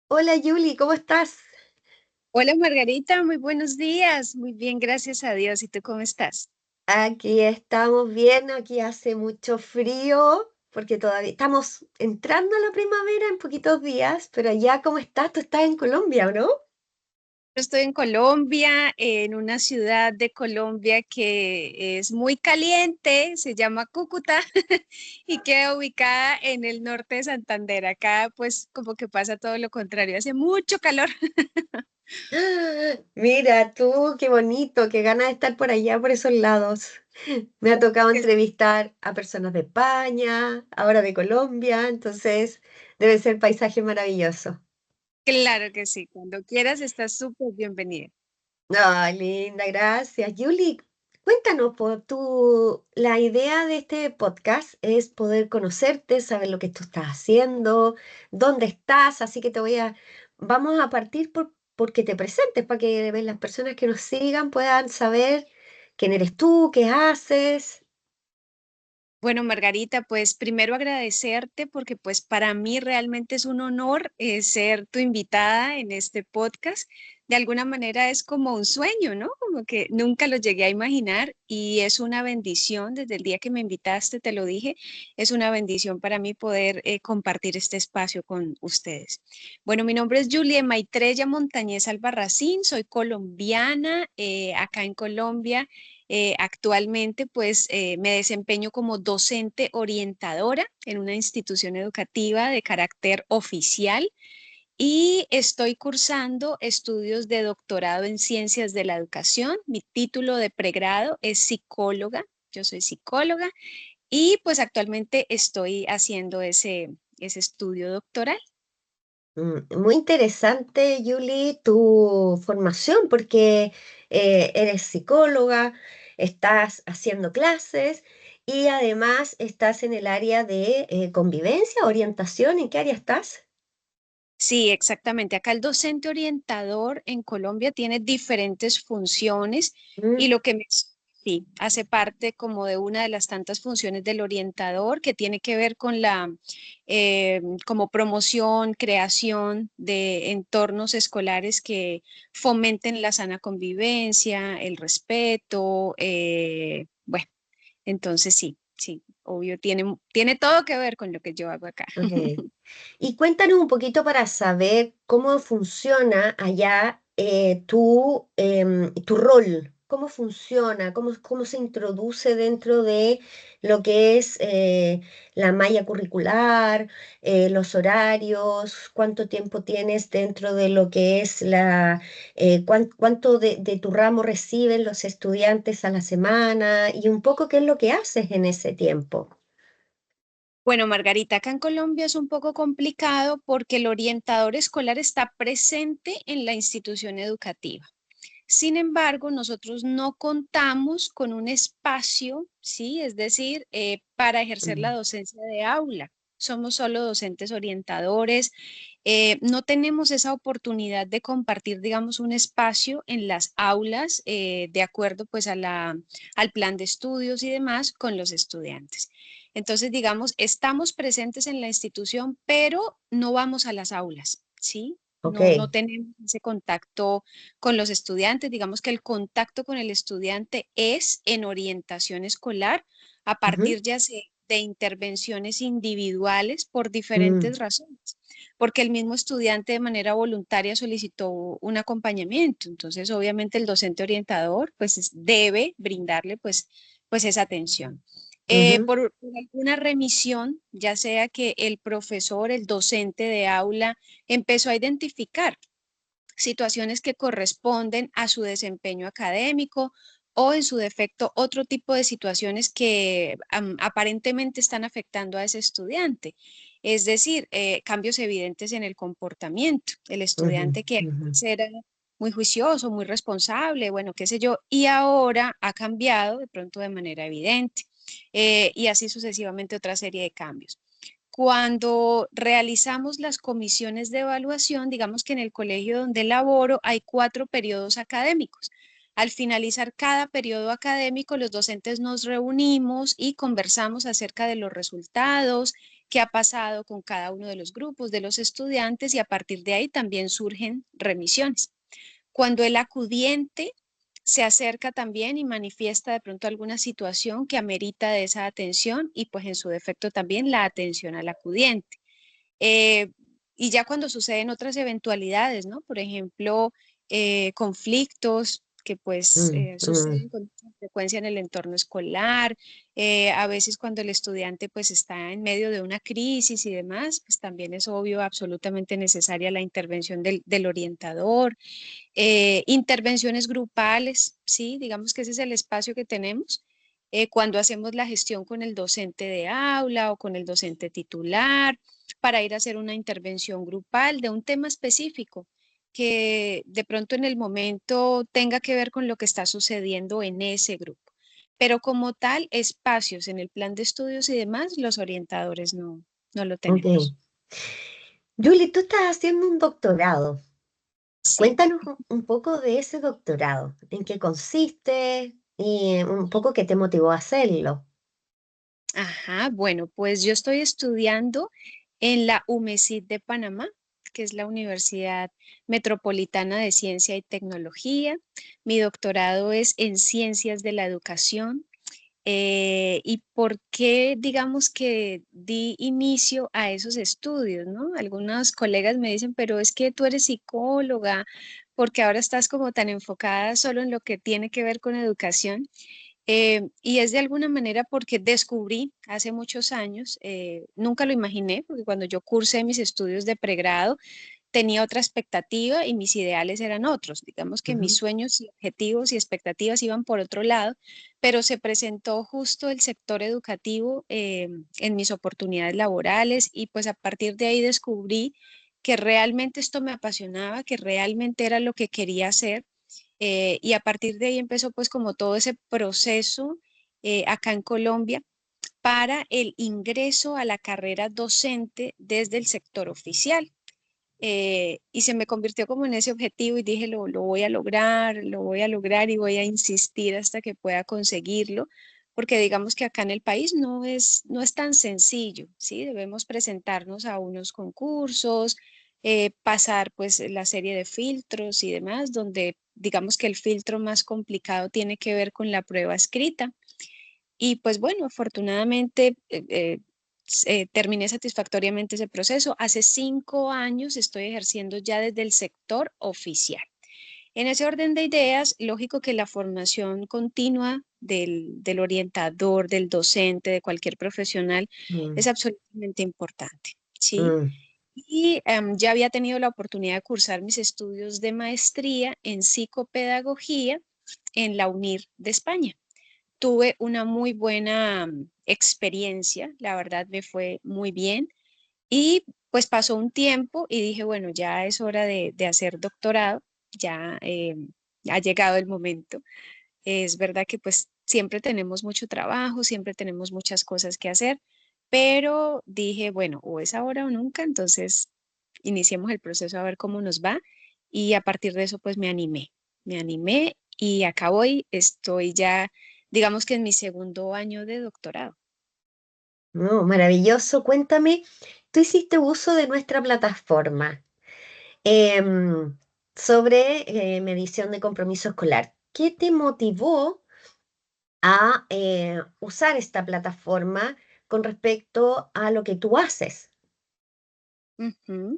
Hola Yuli, ¿cómo estás? Hola Margarita, muy buenos días. Muy bien, gracias a Dios. ¿Y tú cómo estás? Aquí estamos bien, aquí hace mucho frío porque todavía estamos entrando a la primavera en poquitos días, pero allá ¿cómo estás? Tú estás en Colombia, ¿o no? Yo estoy en Colombia, en una ciudad de Colombia que es muy caliente, se llama Cúcuta y queda ubicada en el norte de Santander. Acá pues como que pasa todo lo contrario, hace mucho calor. ¡Ah! Mira tú, qué bonito, qué ganas de estar por allá, por esos lados. Me ha tocado entrevistar a personas de España, ahora de Colombia, entonces debe ser paisaje maravilloso. Claro que sí, cuando quieras estás súper bienvenida. Ay, linda, gracias. Yuli, cuéntanos, la idea de este podcast es poder conocerte, saber lo que tú estás haciendo, dónde estás, así que vamos a partir porque te presentes, para que las personas que nos sigan puedan saber quién eres tú, qué haces. Bueno, Margarita, pues primero agradecerte porque pues para mí realmente es un honor ser tu invitada en este podcast. De alguna manera es como un sueño, ¿no? Como que nunca lo llegué a imaginar y es una bendición. Desde el día que me invitaste, te lo dije, es una bendición para mí poder compartir este espacio con ustedes. Bueno, mi nombre es Julie Maitreya Montañez Albarracín, soy colombiana, acá en Colombia. Actualmente, pues, me desempeño como docente orientadora en una institución educativa de carácter oficial y estoy cursando estudios de doctorado en ciencias de la educación. Mi título de pregrado es psicóloga. Yo soy psicóloga y pues actualmente estoy haciendo ese estudio doctoral. Muy interesante, Yuli, tu formación, porque eres psicóloga, estás haciendo clases y además estás en el área de convivencia, orientación. ¿En qué área estás? Sí, exactamente. Acá el docente orientador en Colombia tiene diferentes funciones Mm, y sí, hace parte como de una de las tantas funciones del orientador que tiene que ver con la como promoción, creación de entornos escolares que fomenten la sana convivencia, el respeto, bueno, entonces sí, sí, obvio, tiene todo que ver con lo que yo hago acá. ok. Y cuéntanos un poquito para saber cómo funciona allá tu rol, cómo funciona, cómo se introduce dentro de lo que es la malla curricular, los horarios, cuánto tiempo tienes dentro de lo que es cuánto de tu ramo reciben los estudiantes a la semana y un poco qué es lo que haces en ese tiempo. Bueno, Margarita, acá en Colombia es un poco complicado porque el orientador escolar está presente en la institución educativa. Sin embargo, nosotros no contamos con un espacio, ¿sí? Es decir, para ejercer la Mm, docencia de aula. Somos solo docentes orientadores. No tenemos esa oportunidad de compartir, digamos, un espacio en las aulas de acuerdo pues al plan de estudios y demás con los estudiantes. Entonces, digamos, estamos presentes en la institución, pero no vamos a las aulas, ¿sí? ok. No tenemos ese contacto con los estudiantes. Digamos que el contacto con el estudiante es en orientación escolar a Ujú, partir ya sea de intervenciones individuales por mm, diferentes razones, porque el mismo estudiante de manera voluntaria solicitó un acompañamiento. Entonces, obviamente el docente orientador pues debe brindarle pues esa atención. ujú. Por alguna remisión, ya sea que el profesor, el docente de aula, empezó a identificar situaciones que corresponden a su desempeño académico o en su defecto otro tipo de situaciones que aparentemente están afectando a ese estudiante. Es decir, cambios evidentes en el comportamiento. El Ujú, estudiante que ujú, antes era muy juicioso, muy responsable, bueno, qué sé yo, y ahora ha cambiado de pronto de manera evidente. Y así sucesivamente otra serie de cambios. Cuando realizamos las comisiones de evaluación, digamos que en el colegio donde laboro hay 4 periodos académicos. Al finalizar cada periodo académico, los docentes nos reunimos y conversamos acerca de los resultados, qué ha pasado con cada uno de los grupos de los estudiantes y a partir de ahí también surgen remisiones. Cuando el acudiente se acerca también y manifiesta de pronto alguna situación que amerita de esa atención y pues en su defecto también la atención al acudiente. Eh, y ya cuando suceden otras eventualidades, ¿no? Por ejemplo, conflictos que pues Mm, mm. suceden con frecuencia en el entorno escolar, a veces cuando el estudiante pues está en medio de una crisis y demás, pues también es obvio, absolutamente necesaria la intervención del orientador. Intervenciones grupales, sí, digamos que ese es el espacio que tenemos cuando hacemos la gestión con el docente de aula o con el docente titular para ir a hacer una intervención grupal de un tema específico que de pronto en el momento tenga que ver con lo que está sucediendo en ese grupo. Pero como tal, espacios en el plan de estudios y demás, los orientadores no lo Ok. tenemos. Julie, tú estás haciendo un doctorado. Sí. Cuéntanos un poco de ese doctorado, en qué consiste y un poco qué te motivó a hacerlo. Ajá, bueno, pues yo estoy estudiando en la UMESID de Panamá, que es la Universidad Metropolitana de Ciencia y Tecnología. Mi doctorado es en Ciencias de la Educación. ¿Y por qué, digamos que di inicio a esos estudios, ¿no? Algunos colegas me dicen, pero es que tú eres psicóloga, porque ahora estás como tan enfocada solo en lo que tiene que ver con educación. Y es de alguna manera porque descubrí hace muchos años, nunca lo imaginé, porque cuando yo cursé mis estudios de pregrado, tenía otra expectativa y mis ideales eran otros. Digamos que mis Ujú. sueños y objetivos y expectativas iban por otro lado, pero se presentó justo el sector educativo en mis oportunidades laborales y pues a partir de ahí descubrí que realmente esto me apasionaba, que realmente era lo que quería hacer y a partir de ahí empezó pues como todo ese proceso acá en Colombia para el ingreso a la carrera docente desde el sector oficial. Y se me convirtió como en ese objetivo y dije, lo voy a lograr, lo voy a lograr y voy a insistir hasta que pueda conseguirlo, porque digamos que acá en el país no es tan sencillo, ¿sí? Debemos presentarnos a unos concursos, pasar pues la serie de filtros y demás, donde digamos que el filtro más complicado tiene que ver con la prueba escrita. Y pues bueno, afortunadamente terminé satisfactoriamente ese proceso. Hace 5 años estoy ejerciendo ya desde el sector oficial. En ese orden de ideas, lógico que la formación continua del orientador, del docente, de cualquier profesional Mm, es absolutamente importante, ¿sí? mm, Y ya había tenido la oportunidad de cursar mis estudios de maestría en psicopedagogía en la UNIR de España. Tuve una muy buena experiencia, la verdad me fue muy bien y pues pasó un tiempo y dije, bueno, ya es hora de hacer doctorado, ya ha llegado el momento. Es verdad que pues siempre tenemos mucho trabajo, siempre tenemos muchas cosas que hacer, pero dije, bueno, o es ahora o nunca, entonces iniciemos el proceso a ver cómo nos va y a partir de eso pues me animé y acá voy, estoy ya, digamos que en mi segundo año de doctorado. no, maravilloso. Cuéntame, tú hiciste uso de nuestra plataforma em, sobre medición de compromiso escolar. ¿Qué te motivó a usar esta plataforma con respecto a lo que tú haces? Ujú.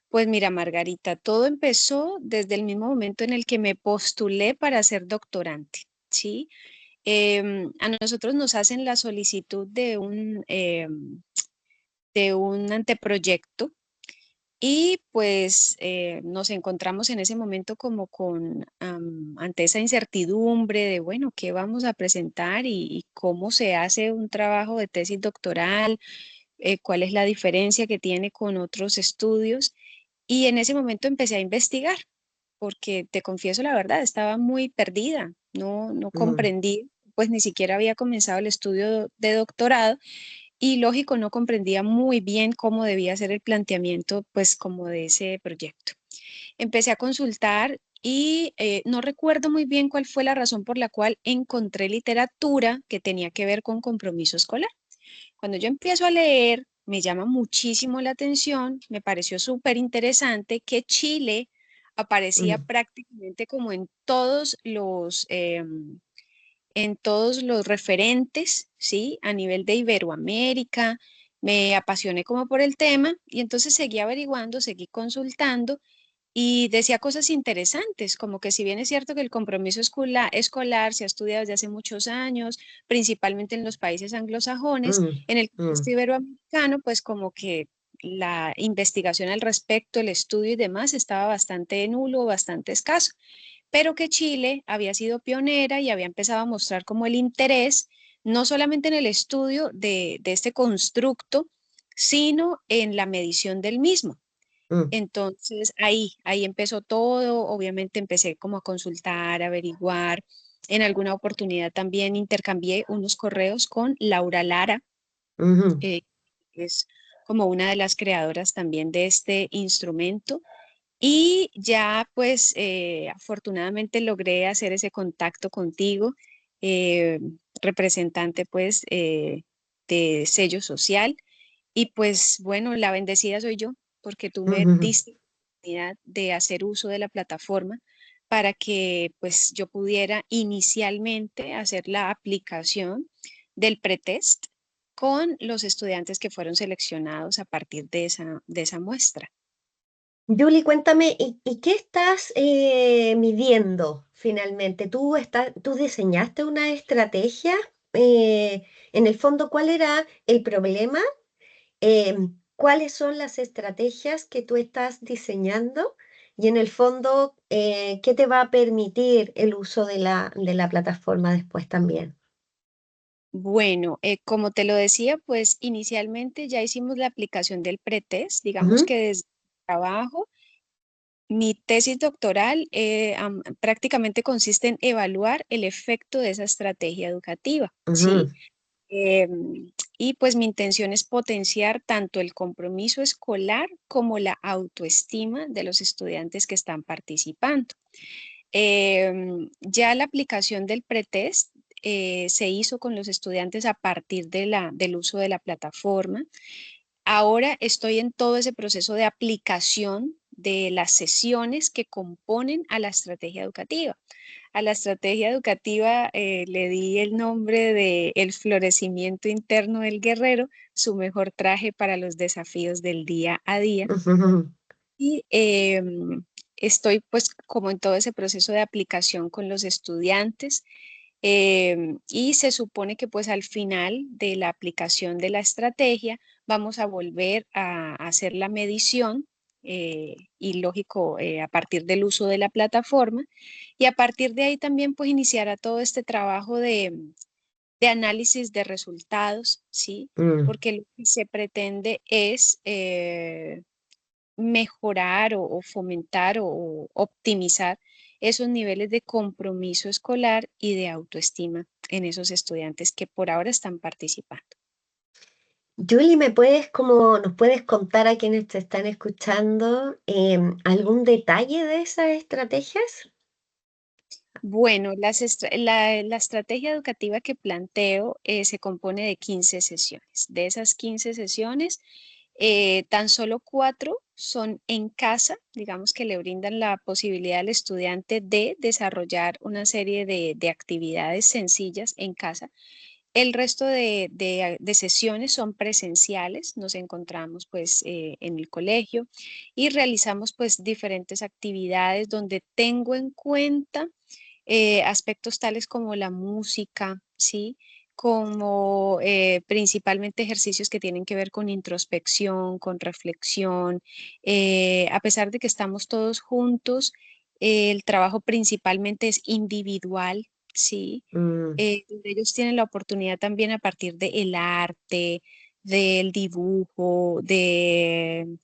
Pues mira, Margarita, todo empezó desde el mismo momento en el que me postulé para ser doctorante, ¿sí? A nosotros nos hacen la solicitud de un anteproyecto y pues nos encontramos en ese momento como ante esa incertidumbre de, bueno, ¿qué vamos a presentar y cómo se hace un trabajo de tesis doctoral? ¿Cuál es la diferencia que tiene con otros estudios? Y en ese momento empecé a investigar, porque te confieso la verdad, estaba muy perdida, no Mm, comprendí, pues ni siquiera había comenzado el estudio de doctorado y lógico, no comprendía muy bien cómo debía ser el planteamiento, pues como de ese proyecto. Empecé a consultar y no recuerdo muy bien cuál fue la razón por la cual encontré literatura que tenía que ver con compromiso escolar. Cuando yo empiezo a leer, me llama muchísimo la atención, me pareció súper interesante que Chile aparecía Mm, prácticamente como en todos los referentes, ¿sí? A nivel de Iberoamérica, me apasioné como por el tema y entonces seguí averiguando, seguí consultando y decía cosas interesantes, como que si bien es cierto que el compromiso escolar se ha estudiado desde hace muchos años, principalmente en los países anglosajones, mm, en el contexto mm, iberoamericano, pues como que la investigación al respecto, el estudio y demás estaba bastante nulo, bastante escaso, pero que Chile había sido pionera y había empezado a mostrar como el interés, no solamente en el estudio de este constructo, sino en la medición del mismo. mm. Entonces ahí empezó todo, obviamente empecé como a consultar, a averiguar. En alguna oportunidad también intercambié unos correos con Laura Lara, Ujú. que es como una de las creadoras también de este instrumento. Y ya pues afortunadamente logré hacer ese contacto contigo, eh, representante pues de sello social. Y pues bueno, la bendecida soy yo porque tú me Ujú. diste la oportunidad de hacer uso de la plataforma para que pues yo pudiera inicialmente hacer la aplicación del pretest con los estudiantes que fueron seleccionados a partir de esa muestra. Julie, cuéntame, ¿y qué estás midiendo finalmente? ¿Tú diseñaste una estrategia? En el fondo, ¿cuál era el problema? ¿Cuáles son las estrategias que tú estás diseñando? Y en el fondo, ¿qué te va a permitir el uso de la plataforma después también? Bueno, como te lo decía, pues inicialmente ya hicimos la aplicación del pretest, digamos Ujú, que desde el trabajo, mi tesis doctoral prácticamente consiste en evaluar el efecto de esa estrategia educativa, ¿sí? ujú, Y pues mi intención es potenciar tanto el compromiso escolar como la autoestima de los estudiantes que están participando. Ya la aplicación del pretest se hizo con los estudiantes a partir del uso de la plataforma. Ahora estoy en todo ese proceso de aplicación de las sesiones que componen a la estrategia educativa. A la estrategia educativa le di el nombre de El florecimiento interno del guerrero, su mejor traje para los desafíos del día a día. ujú. Y estoy pues como en todo ese proceso de aplicación con los estudiantes y se supone que pues al final de la aplicación de la estrategia vamos a volver a hacer la medición y lógico a partir del uso de la plataforma y a partir de ahí también pues iniciará todo este trabajo de análisis de resultados, ¿sí? Mm. Porque lo que se pretende es mejorar o fomentar o optimizar esos niveles de compromiso escolar y de autoestima en esos estudiantes que por ahora están participando. Julie, nos puedes contar a quienes te están escuchando algún detalle de esas estrategias? Bueno, la estrategia educativa que planteo se compone de 15 sesiones. De esas 15 sesiones, tan solo 4 son en casa, digamos que le brindan la posibilidad al estudiante de desarrollar una serie de actividades sencillas en casa. El resto de sesiones son presenciales, nos encontramos pues en el colegio y realizamos pues diferentes actividades donde tengo en cuenta aspectos tales como la música, ¿sí? Como principalmente ejercicios que tienen que ver con introspección, con reflexión. A pesar de que estamos todos juntos, el trabajo principalmente es individual, ¿sí? Mm, Donde ellos tienen la oportunidad también a partir del arte, del dibujo,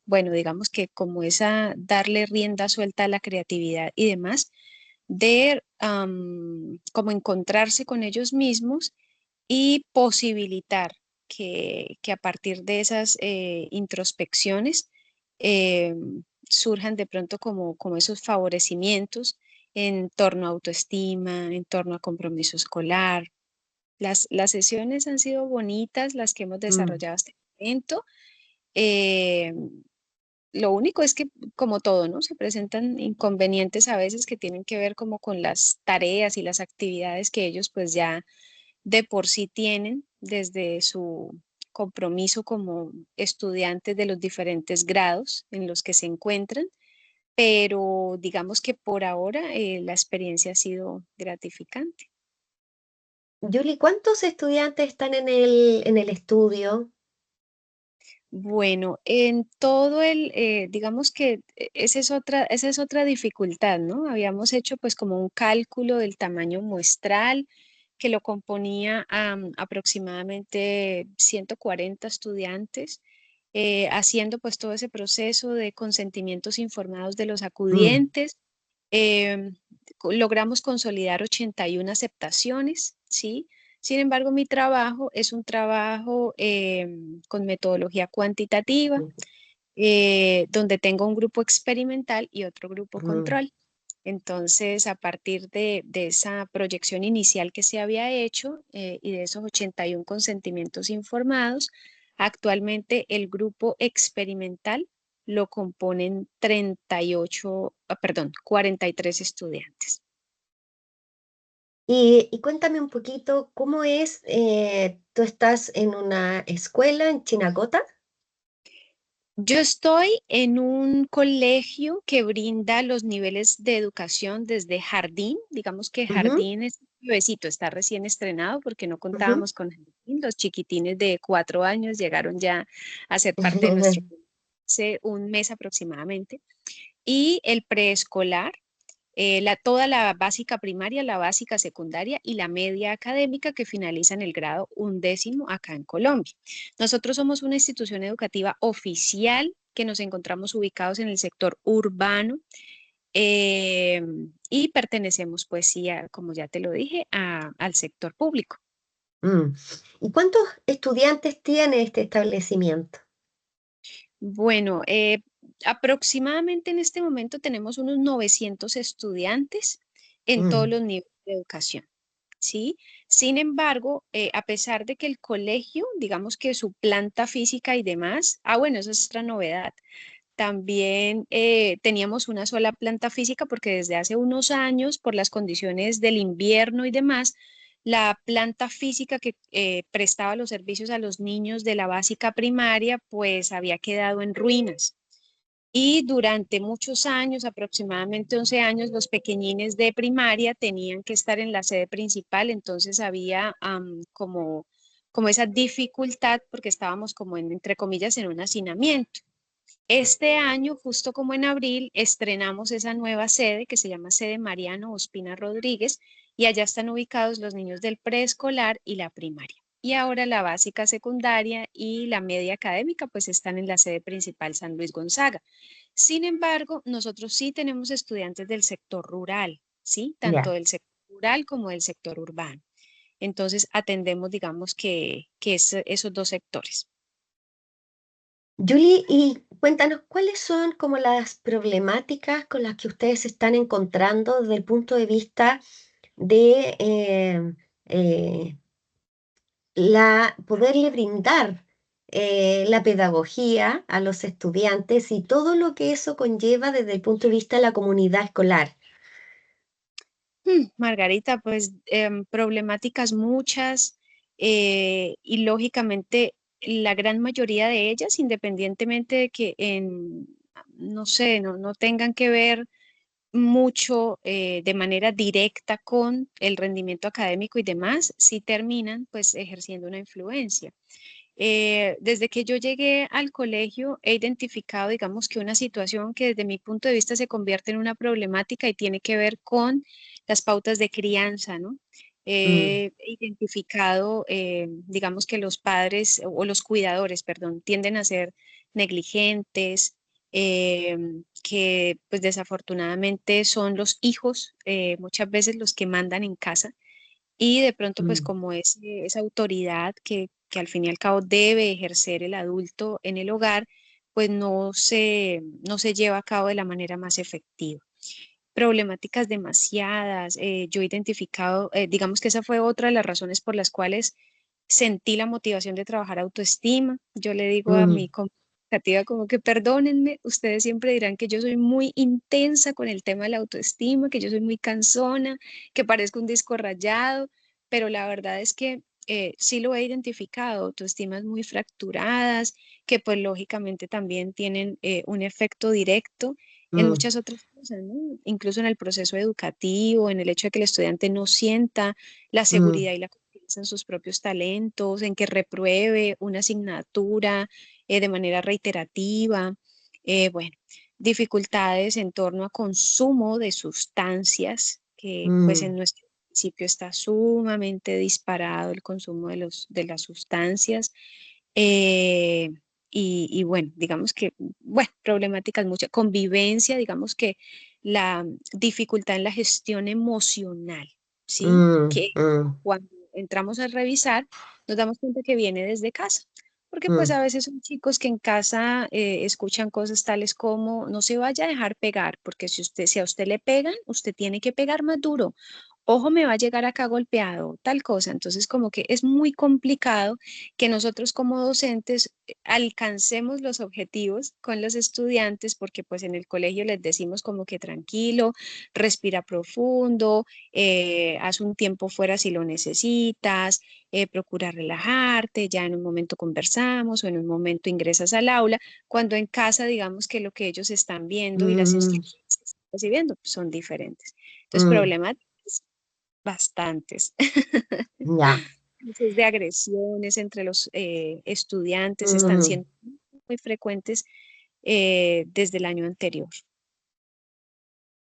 bueno, digamos que como esa, darle rienda suelta a la creatividad y demás, de como encontrarse con ellos mismos y posibilitar que a partir de esas introspecciones eh, surjan de pronto como esos favorecimientos en torno a autoestima, en torno a compromiso escolar. Las sesiones han sido bonitas, las que hemos mm. desarrollado. momento. Eh, lo único es que, como todo, ¿no? Se presentan inconvenientes a veces que tienen que ver como con las tareas y las actividades que ellos pues ya de por sí tienen desde su compromiso como estudiantes de los diferentes grados en los que se encuentran, pero digamos que por ahora la experiencia ha sido gratificante. Julie, ¿cuántos estudiantes están en el estudio? Bueno, en todo digamos que esa es otra dificultad, ¿no? Habíamos hecho pues como un cálculo del tamaño muestral que lo componía aproximadamente 140 estudiantes, haciendo pues todo ese proceso de consentimientos informados de los Mm, acudientes. Em, Logramos consolidar 81 aceptaciones, ¿sí? Sin embargo, mi trabajo es un trabajo con metodología cuantitativa, mm, donde tengo un grupo experimental y otro grupo mm. control. Entonces, a partir de esa proyección inicial que se había hecho y de esos 81 consentimientos informados, actualmente el grupo experimental lo componen 38, perdón, 43 estudiantes. Y cuéntame un poquito, ¿cómo es? ¿Tú estás en una escuela en Chinacota? Yo estoy en un colegio que brinda los niveles de educación desde jardín. Digamos que Ujú, jardín es nuevecito, está recién estrenado porque no ujú. contábamos con jardín. Los chiquitines de 4 años llegaron ya a ser parte de nuestro hace un mes aproximadamente. Y el preescolar, toda la básica primaria, la básica secundaria y la media académica que finaliza en el grado 11º acá en Colombia. Nosotros somos una institución educativa oficial que nos encontramos ubicados en el sector urbano eh, y pertenecemos, pues sí, como ya te lo dije, al sector público. Mm. ¿Y cuántos estudiantes tiene este establecimiento? Bueno, aproximadamente en este momento tenemos unos 900 estudiantes en todos Mm, los niveles de educación. ¿Sí? Sin embargo, a pesar de que el colegio, digamos que su planta física y demás, bueno, eso es otra novedad. También teníamos una sola planta física porque desde hace unos años, por las condiciones del invierno y demás, la planta física que prestaba los servicios a los niños de la básica primaria, pues había quedado en ruinas. Y durante muchos años, aproximadamente 11 años, los pequeñines de primaria tenían que estar en la sede principal, entonces había como esa dificultad porque estábamos como entre comillas, en un hacinamiento. Este año, justo como en abril, estrenamos esa nueva sede que se llama sede Mariano Ospina Rodríguez y allá están ubicados los niños del preescolar y la primaria. Y ahora la básica secundaria y la media académica pues están en la sede principal San Luis Gonzaga. Sin embargo, nosotros sí tenemos estudiantes del sector rural, ¿sí? Tanto ya. del sector rural como del sector urbano. Entonces atendemos, digamos esos dos sectores. Julie, y cuéntanos, ¿cuáles son como las problemáticas con las que ustedes se están encontrando desde el punto de vista de eh, poderle brindar la pedagogía a los estudiantes y todo lo que eso conlleva desde el punto de vista de la comunidad escolar? Margarita, pues problemáticas muchas y lógicamente la gran mayoría de ellas, independientemente de que no sé, no tengan que ver mucho de manera directa con el rendimiento académico y demás, sí terminan pues ejerciendo una influencia. Desde que yo llegué al colegio he identificado, digamos que una situación que desde mi punto de vista se convierte en una problemática y tiene que ver con las pautas de crianza, ¿no? Mm, He identificado, digamos que los padres o los cuidadores, perdón, tienden a ser negligentes, que pues desafortunadamente son los hijos muchas veces los que mandan en casa y de pronto, pues mm. como es esa autoridad que al fin y al cabo debe ejercer el adulto en el hogar, pues no se lleva a cabo de la manera más efectiva. Problemáticas demasiadas. Yo he identificado, digamos que esa fue otra de las razones por las cuales sentí la motivación de trabajar autoestima. Yo le digo a mm, mi comunicativa como que perdónenme, ustedes siempre dirán que yo soy muy intensa con el tema de la autoestima, que yo soy muy cansona, que parezco un disco rayado, pero la verdad es que sí lo he identificado, autoestimas muy fracturadas, que pues lógicamente también tienen un efecto directo en mm, muchas otras cosas, ¿no? Incluso en el proceso educativo, en el hecho de que el estudiante no sienta la mm, seguridad y la confianza en sus propios talentos, en que repruebe una asignatura de manera reiterativa, bueno, dificultades en torno a consumo de sustancias, que pues mm, en nuestro municipio está sumamente disparado el consumo de las sustancias. eh, y bueno, digamos que, bueno, problemáticas muchas, convivencia, digamos que la dificultad en la gestión emocional, ¿sí? mm, Que mm, cuando entramos a revisar, nos damos cuenta que viene desde casa, porque pues mm, a veces son chicos que en casa escuchan cosas tales como no se vaya a dejar pegar, porque si a usted le pegan, usted tiene que pegar más duro. Ojo, me va a llegar acá golpeado, tal cosa. Entonces, como que es muy complicado que nosotros como docentes alcancemos los objetivos con los estudiantes, porque pues en el colegio les decimos como que tranquilo, respira profundo, haz un tiempo fuera si lo necesitas, procura relajarte, ya en un momento conversamos o en un momento ingresas al aula, cuando en casa digamos que lo que ellos están viendo y las mm, instrucciones que están recibiendo son diferentes. Entonces, mm, problemáticas bastantes. ya. Casos de agresiones entre los estudiantes están Mm. siendo muy frecuentes desde el año anterior.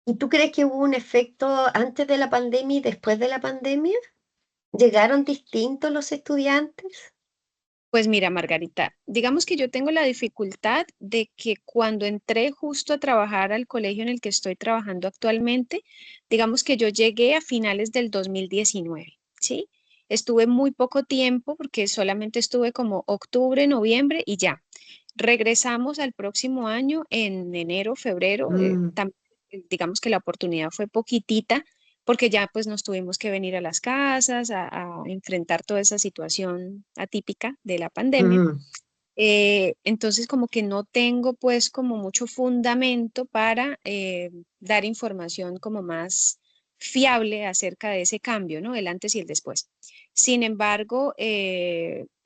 ¿Y tú crees que hubo un efecto antes de la pandemia y después de la pandemia? ¿Llegaron distintos los estudiantes? Pues mira, Margarita, digamos que yo tengo la dificultad de que cuando entré justo a trabajar al colegio en el que estoy trabajando actualmente, digamos que yo llegué a finales del 2019, ¿sí? Estuve muy poco tiempo porque solamente estuve como octubre, noviembre y ya. Regresamos al próximo año en enero, febrero. Mm, Digamos que la oportunidad fue poquitita porque ya pues nos tuvimos que venir a las casas a enfrentar toda esa situación atípica de la pandemia. mm, Entonces como que no tengo pues como mucho fundamento para dar información como más fiable acerca de ese cambio, ¿no? El antes y el después. Sin embargo,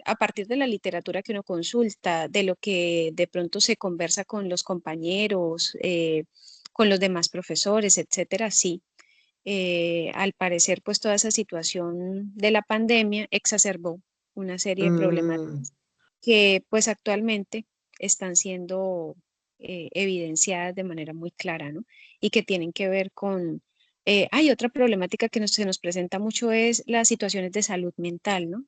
a partir de la literatura que uno consulta, de lo que de pronto se conversa con los compañeros, con los demás profesores, etcétera, sí. Al parecer, pues toda esa situación de la pandemia exacerbó una serie de mm, problemáticas que pues actualmente están siendo evidenciadas de manera muy clara, ¿no? Y que tienen que ver con, hay otra problemática que se nos presenta mucho es las situaciones de salud mental, ¿no?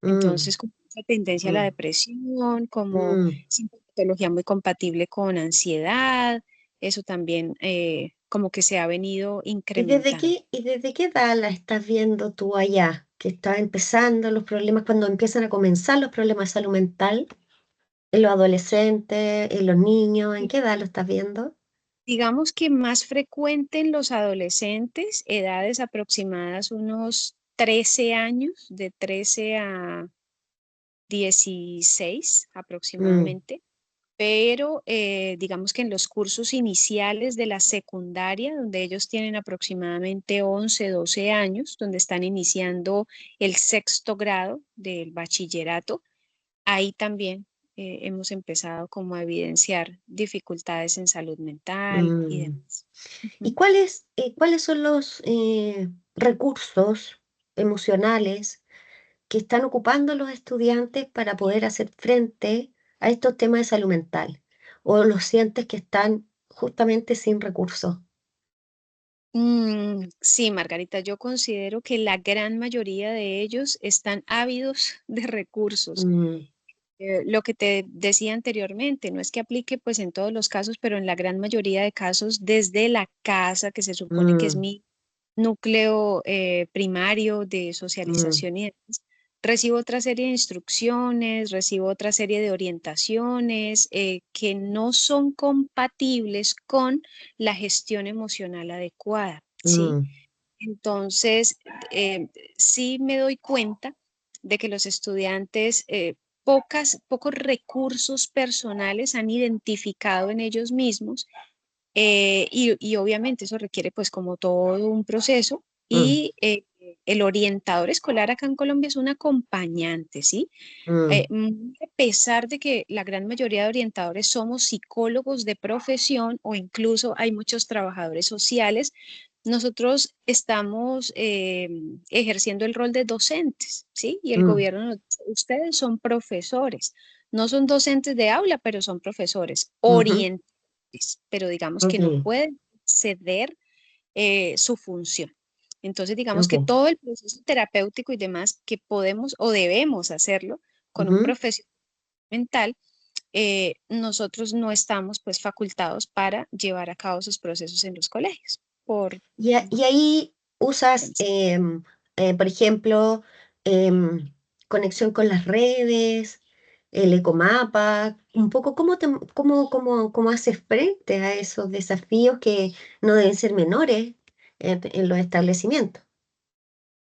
mm, Entonces, como esa tendencia a la mm, depresión, como mm. sintomatología muy compatible con ansiedad, eso también como que se ha venido incrementando. Y desde qué edad la estás viendo tú allá? Que está empezando los problemas, cuando empiezan a comenzar los problemas de salud mental en los adolescentes, en los niños, ¿en qué edad lo estás viendo? Digamos que más frecuente en los adolescentes, edades aproximadas unos 13 años, de 13 a 16 Mm, aproximadamente, pero digamos que en los cursos iniciales de la secundaria, donde ellos tienen aproximadamente 11 12 años, donde están iniciando el sexto grado del bachillerato, ahí también hemos empezado como a evidenciar dificultades en salud mental y mm. demás. ¿Y Ujú. cuáles son los recursos emocionales que están ocupando los estudiantes para poder hacer frente a estos temas de salud mental? ¿O los sientes que están justamente sin recursos? Sí, Margarita, yo considero que la gran mayoría de ellos están ávidos de recursos. Mm, Lo que te decía anteriormente, no es que aplique pues en todos los casos, pero en la gran mayoría de casos desde la casa, que se supone que es mm, mi núcleo primario de mm, socialización y demás, recibo otra serie de instrucciones, recibo otra serie de orientaciones que no son compatibles con la gestión emocional adecuada, ¿sí? mm, Entonces, sí me doy cuenta de que los estudiantes pocos recursos personales han identificado en ellos mismos y obviamente eso requiere pues como todo un proceso Mm, y el orientador escolar acá en Colombia es un acompañante, ¿sí? mm, A pesar de que la gran mayoría de orientadores somos psicólogos de profesión o incluso hay muchos trabajadores sociales, nosotros estamos ejerciendo el rol de docentes, ¿sí? Y el mm, gobierno nos dice, ustedes son profesores, no son docentes de aula, pero son profesores, ujú, orientadores, pero digamos que no ok, pueden ceder su función. Entonces, digamos que ok, todo el proceso terapéutico y demás que podemos o debemos hacerlo con un ujú. profesional mental, nosotros no estamos pues facultados para llevar a cabo esos procesos en los colegios. Por Y ahí usas, por ejemplo, conexión con las redes, el ecomapa, un poco cómo haces frente a esos desafíos que no deben ser menores en los establecimientos.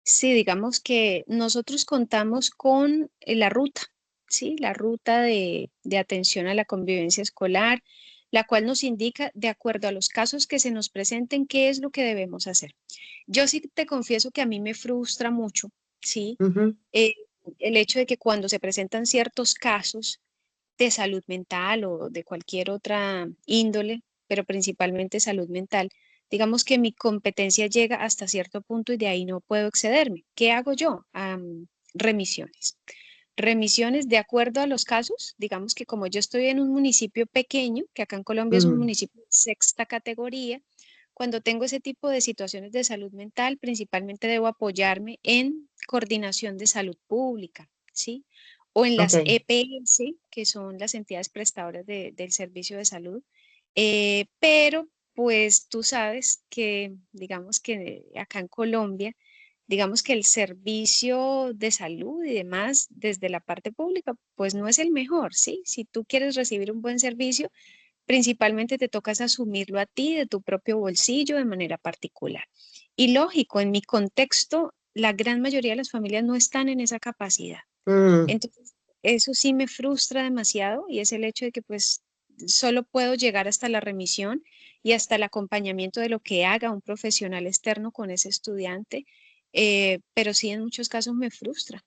Sí, digamos que nosotros contamos con la ruta, ¿sí? La ruta de atención a la convivencia escolar, la cual nos indica, de acuerdo a los casos que se nos presenten, qué es lo que debemos hacer. Yo sí te confieso que a mí me frustra mucho, ¿sí? Ujú, Eh, el hecho de que cuando se presentan ciertos casos de salud mental o de cualquier otra índole, pero principalmente salud mental, digamos que mi competencia llega hasta cierto punto y de ahí no puedo excederme. ¿Qué hago yo? Remisiones. Remisiones de acuerdo a los casos, digamos que como yo estoy en un municipio pequeño, que acá en Colombia es un mm, municipio de sexta categoría, cuando tengo ese tipo de situaciones de salud mental, principalmente debo apoyarme en coordinación de salud pública, ¿sí? O en ok, las EPS, que son las entidades prestadoras del servicio de salud. Pero pues tú sabes que, digamos que acá en Colombia, digamos que el servicio de salud y demás desde la parte pública, pues no es el mejor, ¿sí? Si tú quieres recibir un buen servicio, principalmente te tocas asumirlo a ti de tu propio bolsillo de manera particular. Y lógico, en mi contexto, la gran mayoría de las familias no están en esa capacidad. mm, Entonces, eso sí me frustra demasiado y es el hecho de que pues solo puedo llegar hasta la remisión y hasta el acompañamiento de lo que haga un profesional externo con ese estudiante, pero sí en muchos casos me frustra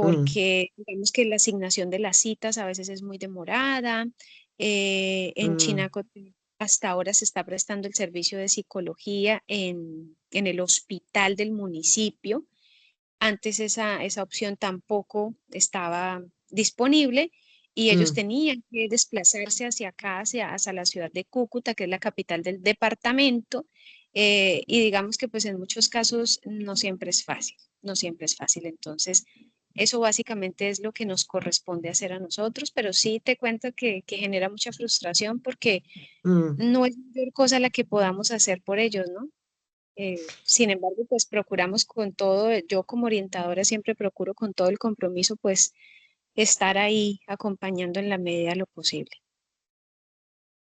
mm, porque digamos que la asignación de las citas a veces es muy demorada. En mm, hasta ahora se está prestando el servicio de psicología en el hospital del municipio. Antes esa opción tampoco estaba disponible y ellos mm. tenían que desplazarse hacia acá, hacia la ciudad de Cúcuta, que es la capital del departamento, y digamos que pues en muchos casos no siempre es fácil, no siempre es fácil. Entonces, eso básicamente es lo que nos corresponde hacer a nosotros, pero sí te cuento que genera mucha frustración porque Mm. no es mayor cosa la que podamos hacer por ellos, ¿no? Sin embargo, pues procuramos con todo, yo como orientadora siempre procuro con todo el compromiso, pues estar ahí acompañando en la medida de lo posible.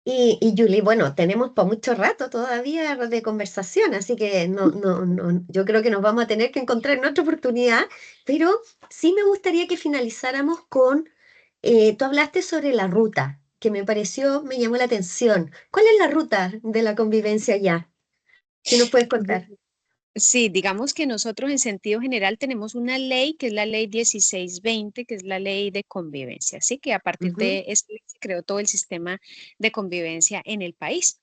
Y Julie, bueno, tenemos para mucho rato todavía de conversación, así que yo creo que nos vamos a tener que encontrar en otra oportunidad, pero sí me gustaría que finalizáramos con, tú hablaste sobre la ruta, que me llamó la atención. ¿Cuál es la ruta de la convivencia allá? Si nos puedes contar. Sí, digamos que nosotros en sentido general tenemos una ley que es la ley 1620, que es la ley de convivencia, así que a partir Ujú, de esta ley se creó todo el sistema de convivencia en el país.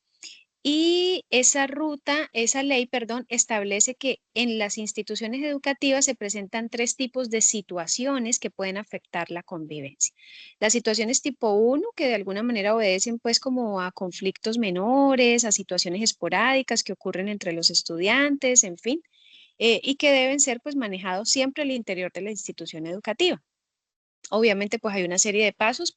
Y esa ruta, esa ley, perdón, establece que en las instituciones educativas se presentan tres tipos de situaciones que pueden afectar la convivencia. Las situaciones tipo uno, que de alguna manera obedecen pues como a conflictos menores, a situaciones esporádicas que ocurren entre los estudiantes, en fin, y que deben ser pues manejados siempre al interior de la institución educativa. Obviamente, pues hay una serie de pasos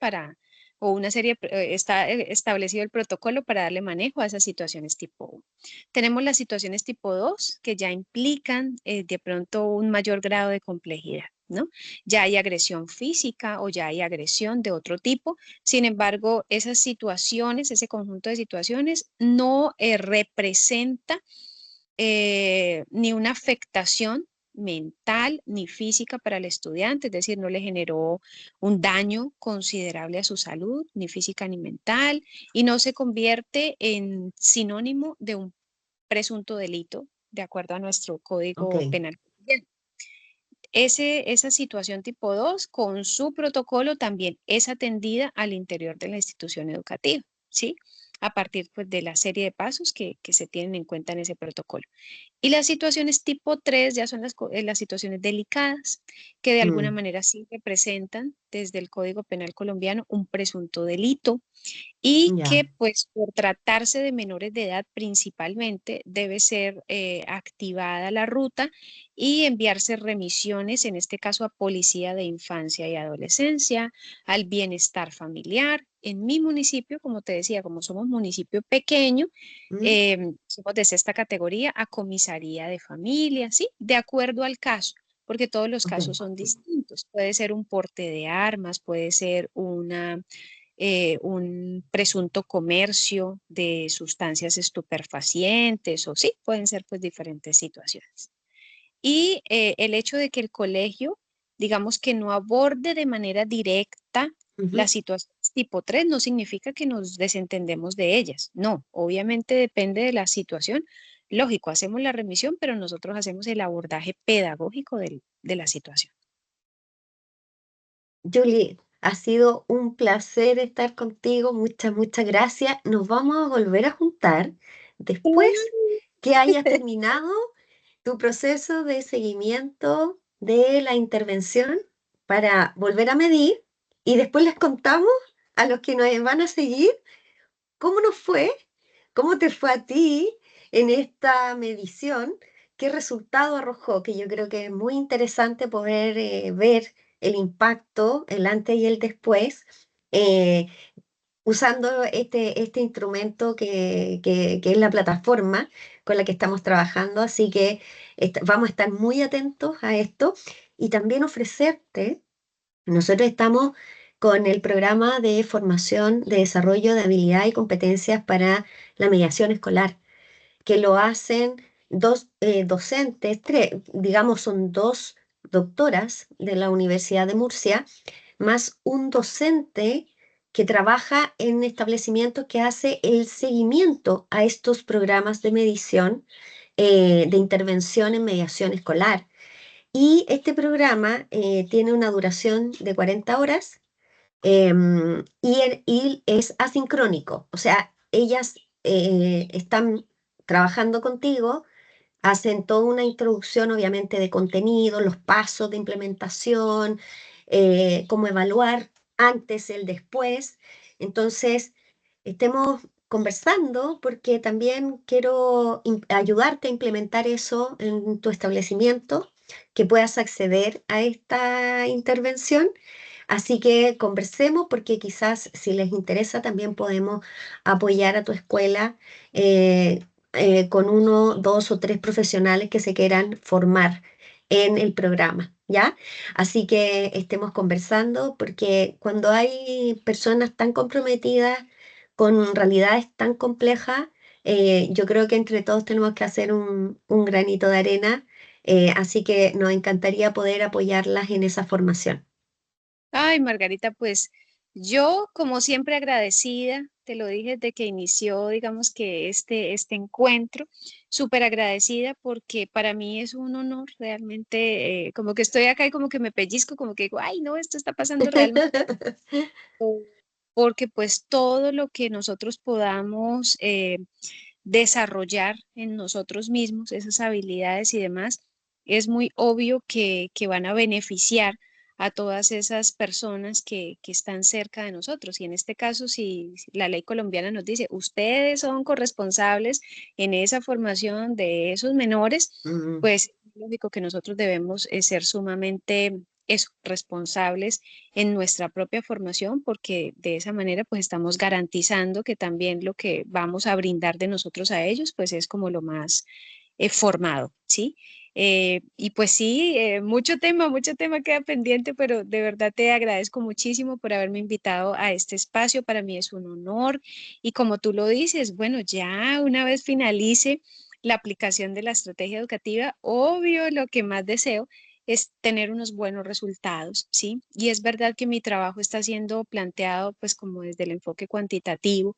o una serie, está establecido el protocolo para darle manejo a esas situaciones tipo 1. Tenemos las situaciones tipo 2 que ya implican de pronto un mayor grado de complejidad, ¿no? Ya hay agresión física o ya hay agresión de otro tipo. Sin embargo, esas situaciones, ese conjunto de situaciones no representa ni una afectación mental ni física para el estudiante, es decir, no le generó un daño considerable a su salud, ni física ni mental, y no se convierte en sinónimo de un presunto delito, de acuerdo a nuestro Ok. Código Penal colombiano. Esa situación tipo 2 con su protocolo también es atendida al interior de la institución educativa, ¿sí? A partir pues, de la serie de pasos que se tienen en cuenta en ese protocolo. Y las situaciones tipo 3 ya son las situaciones delicadas, que de alguna Mm, manera sí representan desde el Código Penal colombiano un presunto delito y ya. que pues por tratarse de menores de edad principalmente debe ser activada la ruta y enviarse remisiones, en este caso a Policía de Infancia y Adolescencia, al Bienestar Familiar. En mi municipio, como te decía, como somos municipio pequeño, Mm, somos de esta categoría a Comisaría de Familia, ¿sí? De acuerdo al caso, porque todos los ok. casos son distintos. Puede ser un porte de armas, puede ser un presunto comercio de sustancias estupefacientes o sí, pueden ser pues diferentes situaciones. Y el hecho de que el colegio, digamos que no aborde de manera directa las Ujú. situaciones tipo 3 no significa que nos desentendemos de ellas. No, obviamente depende de la situación. Lógico, hacemos la remisión, pero nosotros hacemos el abordaje pedagógico de la situación. Julie, ha sido un placer estar contigo. Muchas, muchas gracias. Nos vamos a volver a juntar después que hayas terminado tu proceso de seguimiento de la intervención para volver a medir y después les contamos a los que nos van a seguir cómo nos fue, cómo te fue a ti en esta medición, qué resultado arrojó, que yo creo que es muy interesante poder ver el impacto, el antes y el después. eh, Usando este instrumento que es la plataforma con la que estamos trabajando. Así que vamos a estar muy atentos a esto y también ofrecerte, nosotros estamos con el programa de formación de desarrollo de habilidad y competencias para la mediación escolar, que lo hacen dos docentes, tres, digamos, son dos doctoras de la Universidad de Murcia más un docente que trabaja en establecimientos que hace el seguimiento a estos programas de medición, de intervención en mediación escolar. Y este programa tiene una duración de 40 horas y es asincrónico, o sea, ellas están trabajando contigo. Hacen toda una introducción, obviamente, de contenido, los pasos de implementación, cómo evaluar antes, el después. Entonces, estemos conversando porque también quiero ayudarte a implementar eso en tu establecimiento, que puedas acceder a esta intervención. Así que conversemos porque quizás si les interesa también podemos apoyar a tu escuela con uno, dos o tres profesionales que se quieran formar en el programa, ¿ya? Así que estemos conversando porque cuando hay personas tan comprometidas con realidades tan complejas, yo creo que entre todos tenemos que hacer un granito de arena, así que nos encantaría poder apoyarlas en esa formación. Ay, Margarita, pues yo como siempre agradecida, te lo dije desde que inició, digamos que este encuentro, súper agradecida porque para mí es un honor realmente, como que estoy acá y como que me pellizco, como que digo, ay, no, esto está pasando realmente, porque pues todo lo que nosotros podamos desarrollar en nosotros mismos, esas habilidades y demás, es muy obvio que van a beneficiar a todas esas personas que están cerca de nosotros. Y en este caso, si la ley colombiana nos dice, ustedes son corresponsables en esa formación de esos menores, Mm, pues es lógico que nosotros debemos ser sumamente eso, responsables en nuestra propia formación, porque de esa manera pues estamos garantizando que también lo que vamos a brindar de nosotros a ellos pues es como lo más formado, ¿sí? Y pues sí, mucho tema queda pendiente, pero de verdad te agradezco muchísimo por haberme invitado a este espacio. Para mí es un honor y como tú lo dices, bueno, ya una vez finalice la aplicación de la estrategia educativa, obvio, lo que más deseo es tener unos buenos resultados, ¿sí? Y es verdad que mi trabajo está siendo planteado pues como desde el enfoque cuantitativo,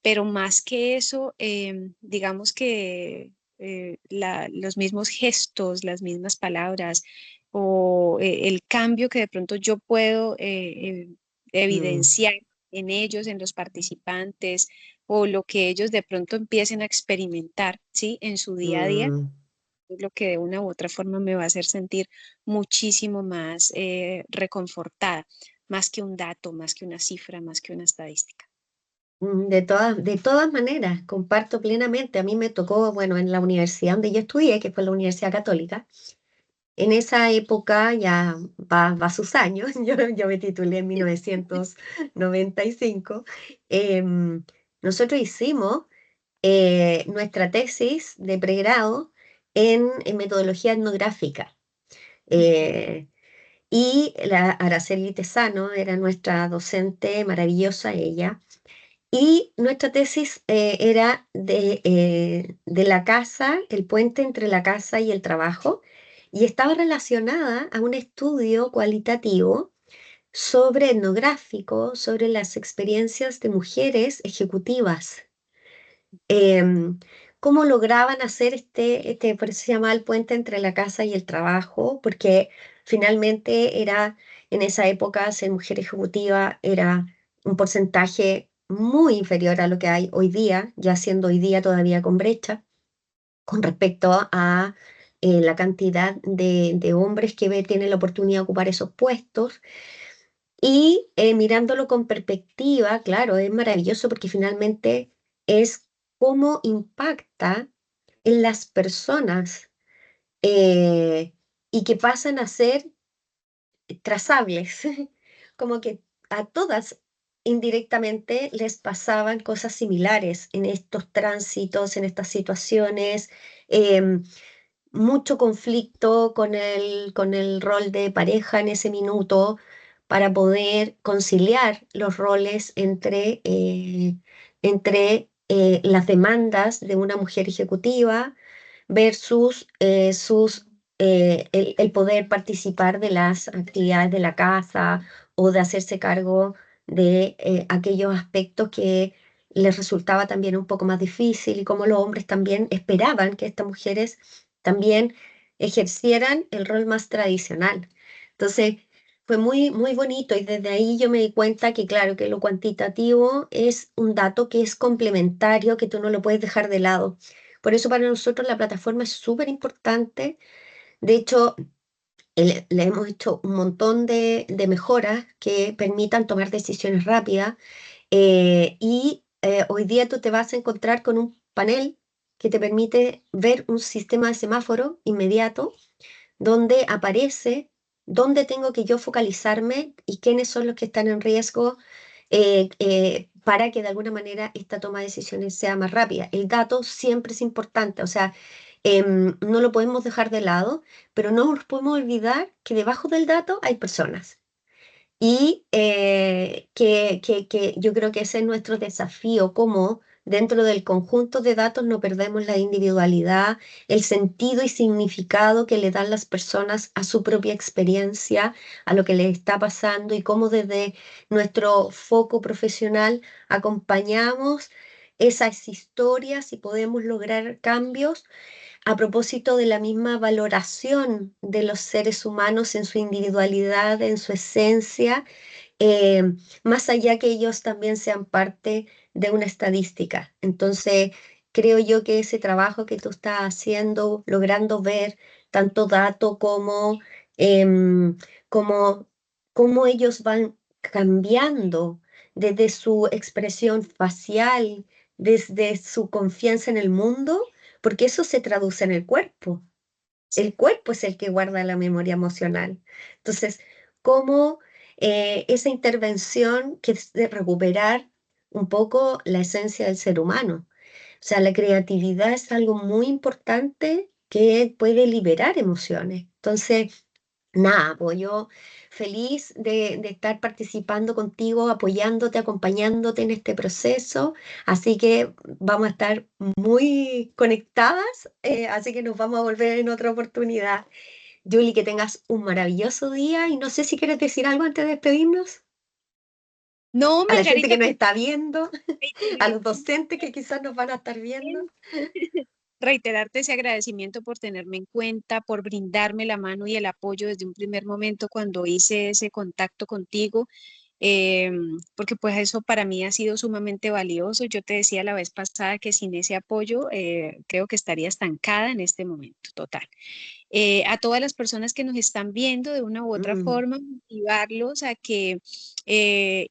pero más que eso, digamos que los mismos gestos, las mismas palabras o el cambio que de pronto yo puedo Mm, evidenciar en ellos, en los participantes, o lo que ellos de pronto empiecen a experimentar, ¿sí? En su día a día, mm. es lo que de una u otra forma me va a hacer sentir muchísimo más reconfortada, más que un dato, más que una cifra, más que una estadística. De todas maneras, comparto plenamente. A mí me tocó, bueno, en la universidad donde yo estudié, que fue la Universidad Católica, en esa época ya va sus años, yo me titulé en 1995, em, nosotros hicimos nuestra tesis de pregrado en metodología etnográfica. eh, y la Araceli Tesano era nuestra docente, maravillosa ella. Y nuestra tesis era de la casa, el puente entre la casa y el trabajo, y estaba relacionada a un estudio cualitativo sobre etnográfico, sobre las experiencias de mujeres ejecutivas. Em, ¿Cómo lograban hacer por eso se llama el puente entre la casa y el trabajo? Porque finalmente era, en esa época, ser mujer ejecutiva era un porcentaje muy inferior a lo que hay hoy día, ya siendo hoy día todavía con brecha, con respecto a la cantidad de hombres que tienen la oportunidad de ocupar esos puestos. Y mirándolo con perspectiva, claro, es maravilloso porque finalmente es cómo impacta en las personas eh, y que pasan a ser trazables, como que a todas indirectamente les pasaban cosas similares en estos tránsitos, en estas situaciones. em, Mucho conflicto con el rol de pareja en ese minuto para poder conciliar los roles entre las demandas de una mujer ejecutiva versus el poder participar de las actividades de la casa o de hacerse cargo de aquellos aspectos que les resultaba también un poco más difícil y como los hombres también esperaban que estas mujeres también ejercieran el rol más tradicional. Entonces, fue muy, muy bonito y desde ahí yo me di cuenta que, claro, que lo cuantitativo es un dato que es complementario, que tú no lo puedes dejar de lado. Por eso para nosotros la plataforma es súper importante. De hecho, le hemos hecho un montón de mejoras que permitan tomar decisiones rápidas hoy día tú te vas a encontrar con un panel que te permite ver un sistema de semáforo inmediato donde aparece dónde tengo que yo focalizarme y quiénes son los que están en riesgo para que de alguna manera esta toma de decisiones sea más rápida. El dato siempre es importante, o sea, no lo podemos dejar de lado, pero no nos podemos olvidar que debajo del dato hay personas. Y que yo creo que ese es nuestro desafío, cómo dentro del conjunto de datos no perdemos la individualidad, el sentido y significado que le dan las personas a su propia experiencia, a lo que les está pasando y cómo desde nuestro foco profesional acompañamos esas historias y podemos lograr cambios a propósito de la misma valoración de los seres humanos en su individualidad, en su esencia, eh, más allá que ellos también sean parte de una estadística. Entonces, creo yo que ese trabajo que tú estás haciendo, logrando ver tanto dato em, como, cómo ellos van cambiando desde su expresión facial, desde su confianza en el mundo, porque eso se traduce en el cuerpo. El cuerpo es el que guarda la memoria emocional. Entonces, cómo esa intervención que es de recuperar un poco la esencia del ser humano. O sea, la creatividad es algo muy importante que puede liberar emociones. Entonces, Nada, pues yo feliz de estar participando contigo, apoyándote, acompañándote en este proceso. Así que vamos a estar muy conectadas, así que nos vamos a volver en otra oportunidad. Julie, que tengas un maravilloso día y no sé si quieres decir algo antes de despedirnos. No, A la gente Margarita, que nos pues está viendo, a los reiterarte docentes que quizás nos van a estar viendo. reiterarte ese agradecimiento por tenerme en cuenta, por brindarme la mano y el apoyo desde un primer momento cuando hice ese contacto contigo, porque pues eso para mí ha sido sumamente valioso. Yo te decía la vez pasada que sin ese apoyo creo que estaría estancada en este momento, total. A todas las personas que nos están viendo de una u otra Mm, forma, motivarlos a que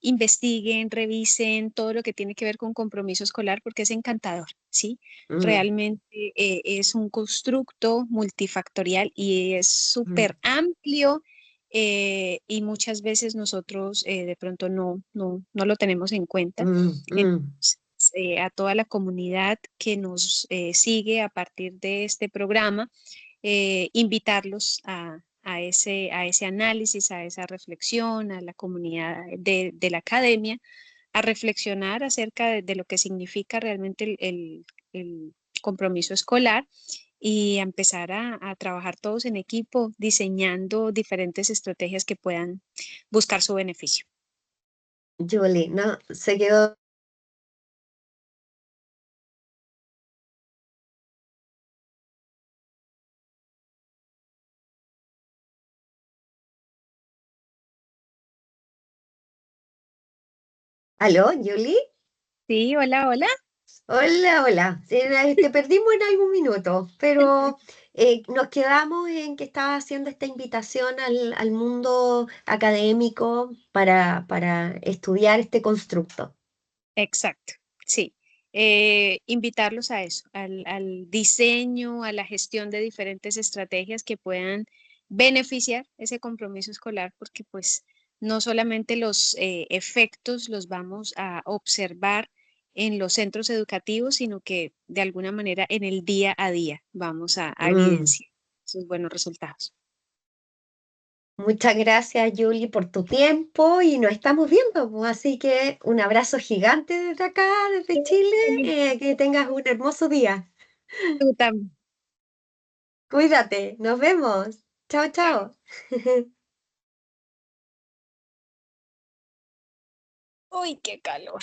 investiguen, revisen todo lo que tiene que ver con compromiso escolar, porque es encantador, ¿sí? mm, Realmente es un constructo multifactorial y es mm, súper amplio. Y muchas veces nosotros de pronto no lo tenemos en cuenta. mm, mm, Entonces, a toda la comunidad que nos sigue a partir de este programa, invitarlos a ese análisis, a esa reflexión, a la comunidad de la academia, a reflexionar acerca de lo que significa realmente el compromiso escolar y a empezar a trabajar todos en equipo, diseñando diferentes estrategias que puedan buscar su beneficio. Julie, no, se quedó. ¿Aló, Julie? Sí, hola, hola. Hola, hola. Te perdimos en algún minuto, pero nos quedamos en que estaba haciendo esta invitación al mundo académico para estudiar este constructo. Exacto, sí. Invitarlos a eso, al diseño, a la gestión de diferentes estrategias que puedan beneficiar ese compromiso escolar, porque pues no solamente los efectos los vamos a observar en los centros educativos, sino que de alguna manera en el día a día vamos a Mm. evidenciar esos buenos resultados. Muchas gracias, Julie, por tu tiempo y nos estamos viendo, pues. Así que un abrazo gigante desde acá, desde Chile. Que tengas un hermoso día. Tú también. Cuídate, nos vemos. Chao, chao. Uy, qué calor.